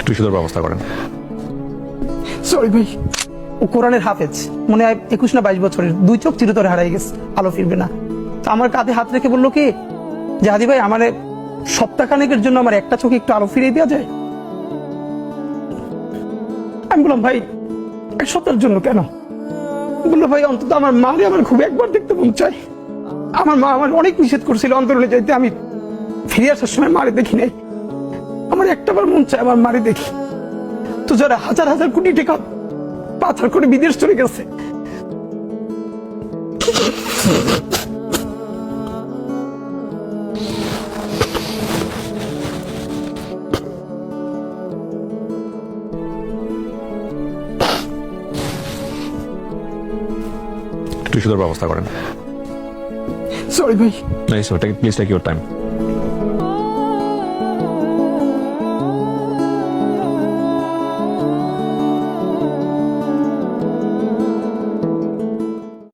একটু সুন্দর ব্যবস্থা করেন। সরি ভাই, ও কোরআনের হাফেজ, মনে হয় 21 না 22 বছরের, 2 চোখ চিরতরে হারাই গেছে, আলো ফিরবে না। তো আমার কাঁধে হাত রেখে বললো কি যে হাদি ভাই আমার সপ্তাহখানেকের জন্য আমার একটা চোখে একটু আলো ফিরিয়ে দেওয়া যায়। আমি বললাম ভাই 1 সপ্তাহের জন্য কেন? বললো ভাই অন্তত আমার মারে আমার খুব একবার দেখতে মন চায়। আমার মা আমার অনেক নিষেধ করছিল অন্তরণে যাইতে, আমি ফিরে আসার সময় মারে দেখি নাই, আমার একটাবার মন চায় আমার মারে দেখি। তো যারা হাজার হাজার কোটি টাকা পাচার করে বিদেশ চলে গেছে, একটু সুন্দর ব্যবস্থা করেন। সরি ভাই। Please take your time.